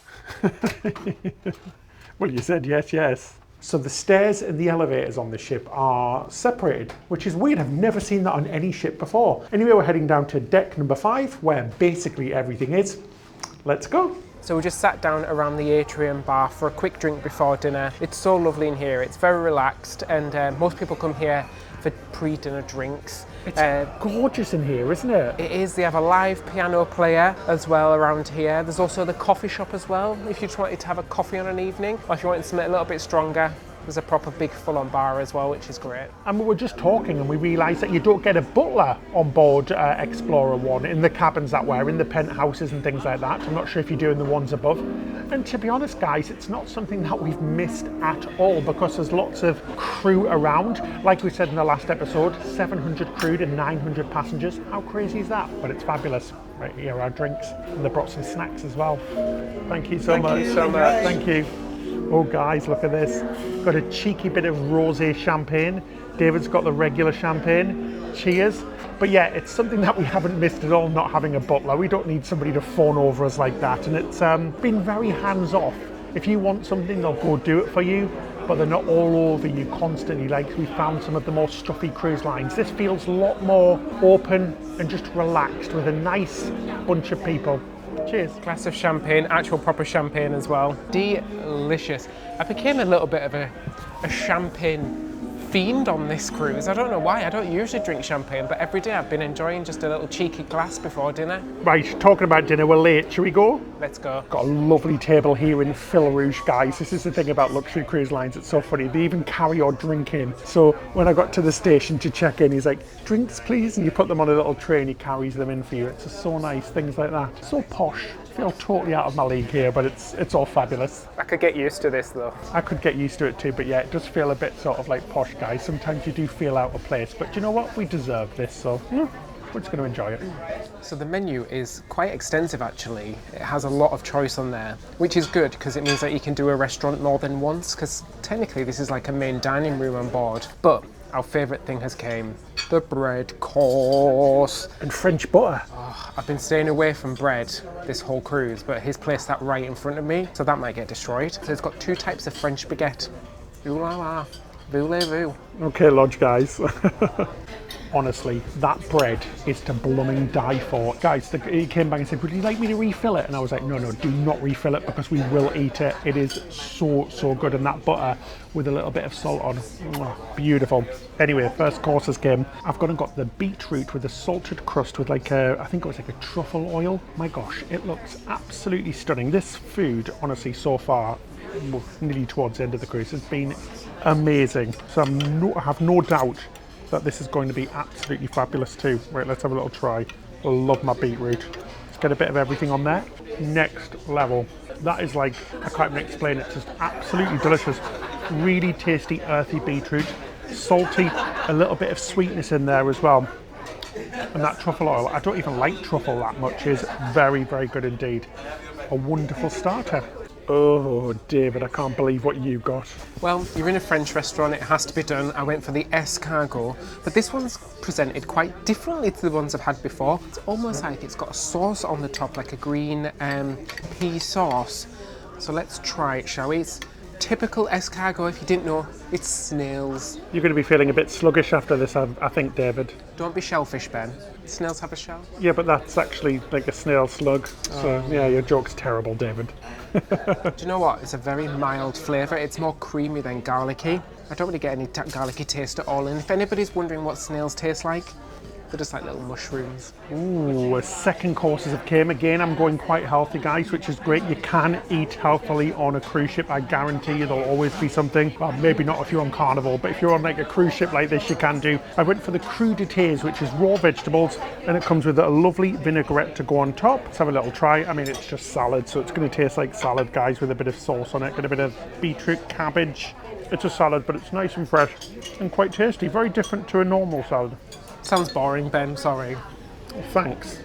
Well, you said yes. So the stairs and the elevators on the ship are separated, which is weird. I've never seen that on any ship before. Anyway, we're heading down to deck number 5, where basically everything is. Let's go. So we just sat down around the atrium bar for a quick drink before dinner. It's so lovely in here. It's very relaxed, and most people come here for pre-dinner drinks. It's gorgeous in here, isn't it? It is. They have a live piano player as well around here. There's also the coffee shop as well, if you just wanted to have a coffee on an evening, or if you wanted something a little bit stronger. There's a proper big full-on bar as well, which is great. And we were just talking and we realised that you don't get a butler on board Explora 1 in the cabins that we're in, the penthouses and things like that. I'm not sure if you do in the ones above. And to be honest, guys, it's not something that we've missed at all, because there's lots of crew around. Like we said in the last episode, 700 crew and 900 passengers. How crazy is that? But it's fabulous. Right here are our drinks, and they brought some snacks as well. Thank you so much. Thank you. Oh guys, look at this. Got a cheeky bit of rosé champagne. David's got the regular champagne. Cheers. But yeah, it's something that we haven't missed at all, not having a butler. We don't need somebody to fawn over us like that. And it's been very hands-off. If you want something, they'll go do it for you, but they're not all over you constantly like we found some of the more stuffy cruise lines. This feels a lot more open and just relaxed with a nice bunch of people. Cheers. Glass of champagne, actual proper champagne as well. Delicious. I became a little bit of a champagne fiend on this cruise. I don't know why. I don't usually drink champagne, but every day I've been enjoying just a little cheeky glass before dinner. Right, talking about dinner, we're late. Shall we go? Let's go. Got a lovely table here in Fil Rouge, guys. This is the thing about luxury cruise lines. It's so funny. They even carry your drink in. So when I got to the station to check in, he's like, drinks, please? And you put them on a little tray and he carries them in for you. It's just so nice, things like that. So posh. I feel totally out of my league here, but it's all fabulous. I could get used to this though. I could get used to it too, but yeah, it does feel a bit sort of like posh, guys. Sometimes you do feel out of place, but you know what? We deserve this, so yeah, we're just going to enjoy it. So the menu is quite extensive actually. It has a lot of choice on there, which is good because it means that you can do a restaurant more than once, because technically this is like a main dining room on board. But our favourite thing has came, the bread course. And French butter. Oh, I've been staying away from bread this whole cruise, but he's placed that right in front of me, so that might get destroyed. So it's got 2 types of French baguette. Ooh la la, voulez-vous. Okay, lodge guys. Honestly, that bread is to blooming die for. Guys, he came back and said, would you like me to refill it? And I was like, no, do not refill it because we will eat it. It is so good. And that butter with a little bit of salt on, beautiful. Anyway, first course has came. I've gone and got the beetroot with a salted crust with like I think it was like a truffle oil. My gosh, it looks absolutely stunning. This food, honestly, so far, nearly towards the end of the cruise, has been amazing. So I have no doubt that this is going to be absolutely fabulous too. Right, let's have a little try. I love my beetroot. Let's get a bit of everything on there. Next level. That is like, I can't even explain it, just absolutely delicious. Really tasty, earthy beetroot. Salty, a little bit of sweetness in there as well. And that truffle oil, I don't even like truffle that much, is very good indeed. A wonderful starter. Oh, David, I can't believe what you got. Well, you're in a French restaurant, it has to be done. I went for the escargot, but this one's presented quite differently to the ones I've had before. It's almost like it's got a sauce on the top, like a green pea sauce. So let's try it, shall we? It's typical escargot, if you didn't know, it's snails. You're going to be feeling a bit sluggish after this, I think, David. Don't be shellfish, Ben. Snails have a shell. Yeah, but that's actually like a snail slug. So, yeah, your joke's terrible, David. Do you know what? It's a very mild flavour. It's more creamy than garlicky. I don't really get any garlicky taste at all. And if anybody's wondering what snails taste like, they're just like little mushrooms. Ooh, second courses have came. Again, I'm going quite healthy, guys, which is great. You can eat healthily on a cruise ship. I guarantee you there'll always be something. Well, maybe not if you're on Carnival, but if you're on like a cruise ship like this, you can do. I went for the crudités, which is raw vegetables, and it comes with a lovely vinaigrette to go on top. Let's have a little try. I mean, it's just salad, so it's going to taste like salad, guys, with a bit of sauce on it. Got a bit of beetroot, cabbage. It's a salad, but it's nice and fresh and quite tasty. Very different to a normal salad. Sounds boring, Ben, sorry. Thanks.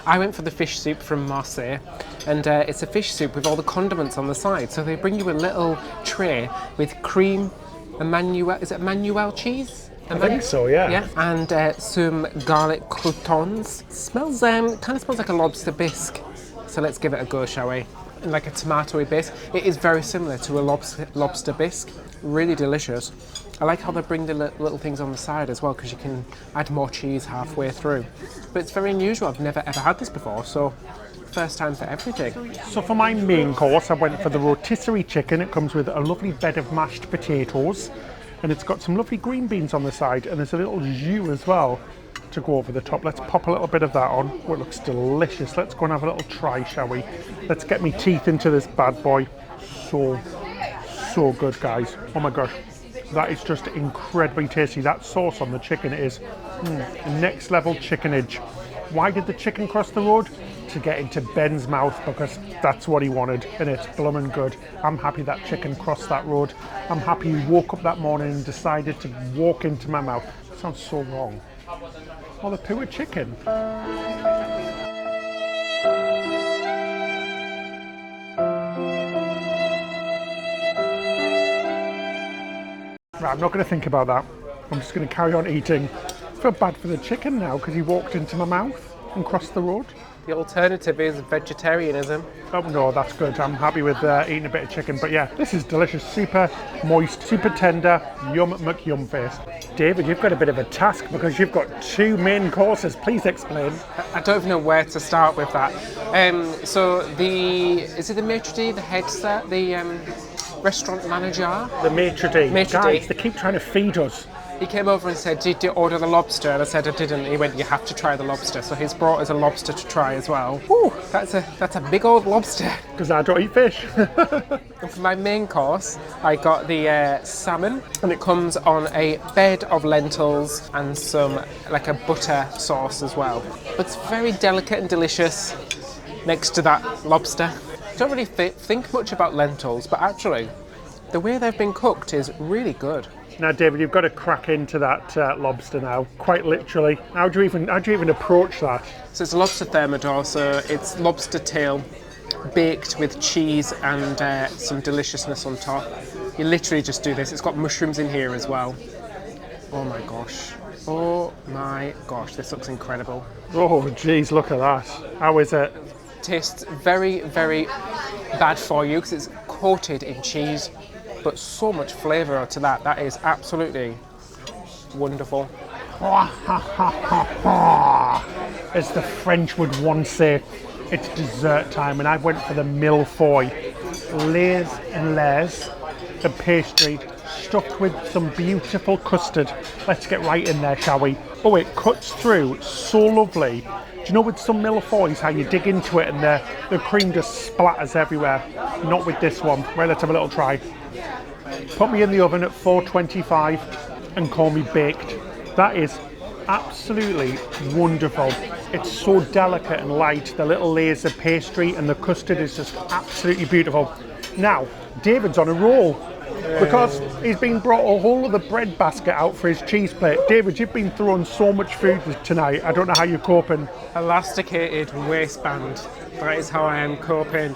I went for the fish soup from Marseille, and it's a fish soup with all the condiments on the side. So they bring you a little tray with cream, is it Manuel cheese? I think so, yeah. Yeah, and some garlic croutons. Smells, kind of smells like a lobster bisque. So let's give it a go, shall we? Like a tomatoey bisque. It is very similar to a lobster bisque. Really delicious. I like how they bring the little things on the side as well, because you can add more cheese halfway through. But it's very unusual. I've never ever had this before, so first time for everything. So for my main course, I went for the rotisserie chicken. It comes with a lovely bed of mashed potatoes, and it's got some lovely green beans on the side, and there's a little jus as well to go over the top. Let's pop a little bit of that on. Oh, it looks delicious. Let's go and have a little try, shall we? Let's get me teeth into this bad boy. So good, guys. Oh my gosh. That is just incredibly tasty. That sauce on the chicken is next level chickenage. Why did the chicken cross the road? To get into Ben's mouth, because that's what he wanted, and it's bloomin' good. I'm happy that chicken crossed that road. I'm happy he woke up that morning and decided to walk into my mouth. That sounds so wrong. Oh, the pure chicken. Right, I'm not going to think about that. I'm just going to carry on eating. I feel bad for the chicken now because he walked into my mouth and crossed the road. The alternative is vegetarianism. Oh no, that's good. I'm happy with eating a bit of chicken. But yeah, this is delicious. Super moist, super tender. Yum McYum face. David, you've got a bit of a task because you've got two main courses. Please explain. I don't even know where to start with that. So is it the maitre d', the head set, the restaurant manager? The maitre d'. Maitre d'. Guys, they keep trying to feed us. He came over and said, did you order the lobster? And I said I didn't. He went, you have to try the lobster. So he's brought us a lobster to try as well. Whew, that's a big old lobster. Because I don't eat fish. And for my main course, I got the salmon, and it comes on a bed of lentils and some, like a butter sauce as well. But it's very delicate and delicious next to that lobster. Don't really think much about lentils, but actually, the way they've been cooked is really good. Now, David, you've got to crack into that lobster now, quite literally. How do you even approach that? So it's a lobster thermidor, so it's lobster tail baked with cheese and some deliciousness on top. You literally just do this. It's got mushrooms in here as well. Oh my gosh. Oh my gosh, this looks incredible. Oh, geez, look at that. How is it? Tastes very, very bad for you because it's coated in cheese. But so much flavour to that. That is absolutely wonderful. As the French would once say, it's dessert time, and I went for the millefeuille. Layers and layers of pastry stuffed with some beautiful custard. Let's get right in there, shall we? Oh, it cuts through so lovely. Do you know with some millefeuilles how you dig into it and the cream just splatters everywhere? Not with this one. Right, let's have a little try. Put me in the oven at 425 and call me baked. That is absolutely wonderful. It's so delicate and light, the little layers of pastry, and the custard is just absolutely beautiful. Now, David's on a roll because he's been brought a whole of the bread basket out for his cheese plate. David, you've been throwing so much food tonight. I don't know how you're coping. Elasticated waistband. That is how I am coping.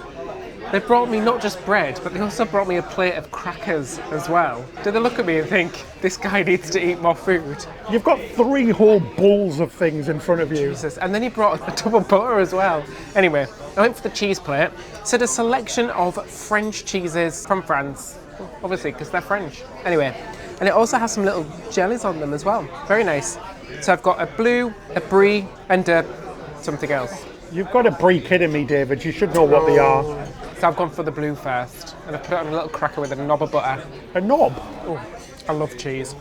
They brought me not just bread, but they also brought me a plate of crackers as well. Do they look at me and think, this guy needs to eat more food? You've got 3 whole bowls of things in front of you. Jesus, and then he brought a double butter as well. Anyway, I went for the cheese plate. So a selection of French cheeses from France. obviously, because they're French. Anyway, and it also has some little jellies on them as well. Very nice. So I've got a blue, a brie, and something else. You've got a brie kidding me, David. You should know what they are. So I've gone for the blue first, and I've put it on a little cracker with a knob of butter. A knob? Oh, I love cheese.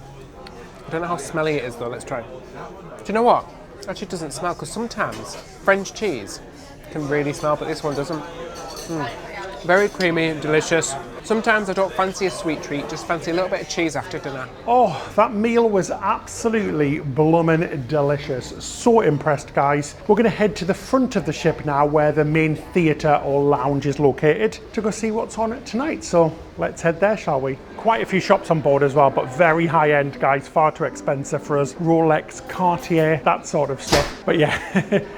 I don't know how smelly it is though, let's try. Do you know what? Actually, it doesn't smell, because sometimes French cheese can really smell, but this one doesn't. Very creamy and delicious. Sometimes I don't fancy a sweet treat, just fancy a little bit of cheese after dinner. Oh, that meal was absolutely bloomin' delicious. So impressed, guys. We're gonna head to the front of the ship now, where the main theatre or lounge is located, to go see what's on it tonight. So let's head there, shall we? Quite a few shops on board as well, but very high end, guys. Far too expensive for us. Rolex, Cartier, that sort of stuff. But yeah,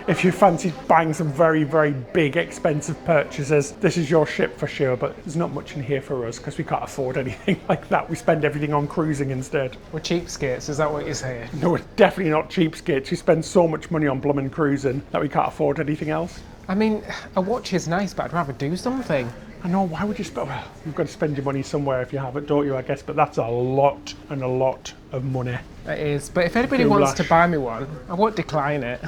if you fancy buying some very, very big, expensive purchases, this is your ship for sure. But there's not much in here for us because we can't afford anything like that. We spend everything on cruising instead. We're cheapskates, is that what you're saying? No, we're definitely not cheapskates. We spend so much money on blooming cruising that we can't afford anything else. I mean, a watch is nice, but I'd rather do something. I know, why would you spend? Well, you've got to spend your money somewhere if you have it, don't you, I guess, but that's a lot and a lot of money. It is, but if anybody wants to buy me one, I won't decline it.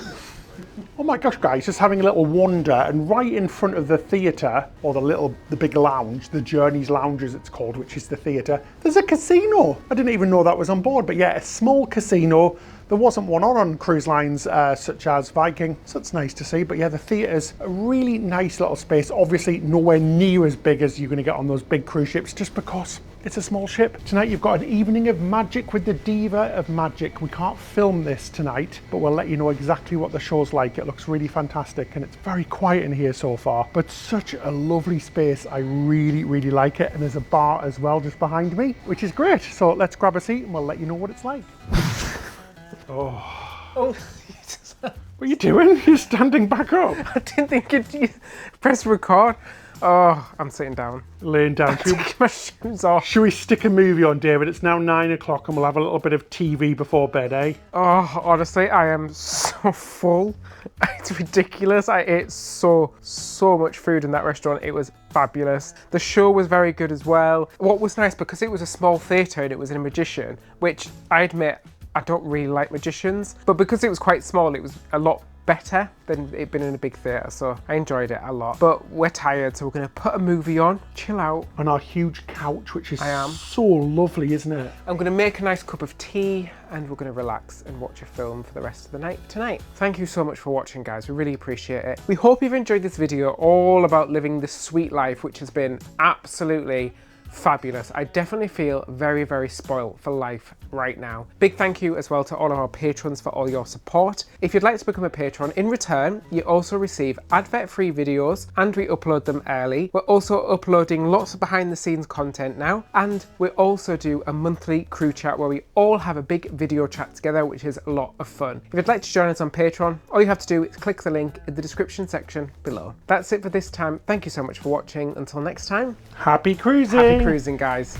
Oh my gosh, guys, just having a little wander, and right in front of the theatre, or the big lounge, the Journeys lounge as it's called, which is the theatre, there's a casino. I didn't even know that was on board, but yeah, a small casino. There wasn't one on cruise lines such as Viking, so it's nice to see. But yeah, the theatre's a really nice little space. Obviously nowhere near as big as you're going to get on those big cruise ships, just because it's a small ship. Tonight you've got an evening of magic with the Diva of Magic. We can't film this tonight, but we'll let you know exactly what the show's like. It looks really fantastic, and it's very quiet in here so far, but such a lovely space. I really, really like it. And there's a bar as well just behind me, which is great. So let's grab a seat and we'll let you know what it's like. Oh. What are you doing? You're standing back up. I didn't think you'd press record. Oh, I'm sitting down. Laying down. Take my shoes off. Should we stick a movie on, David? It's now 9 o'clock and we'll have a little bit of TV before bed, eh? Oh, honestly, I am so full. It's ridiculous. I ate so much food in that restaurant. It was fabulous. The show was very good as well. What was nice, because it was a small theatre and it was in a magician, which I admit, I don't really like magicians, but because it was quite small, it was a lot better than it being in a big theatre, so I enjoyed it a lot. But we're tired, so we're going to put a movie on, chill out. On our huge couch, which is so lovely, isn't it? I'm going to make a nice cup of tea, and we're going to relax and watch a film for the rest of the night tonight. Thank you so much for watching, guys. We really appreciate it. We hope you've enjoyed this video all about living the sweet life, which has been absolutely fabulous. I definitely feel very, very spoiled for life right now. Big thank you as well to all of our patrons for all your support. If you'd like to become a patron, in return, you also receive advert-free videos, and we upload them early. We're also uploading lots of behind the scenes content now, and we also do a monthly crew chat where we all have a big video chat together, which is a lot of fun. If you'd like to join us on Patreon, all you have to do is click the link in the description section below. That's it for this time. Thank you so much for watching. Until next time, happy cruising. Happy cruising, guys.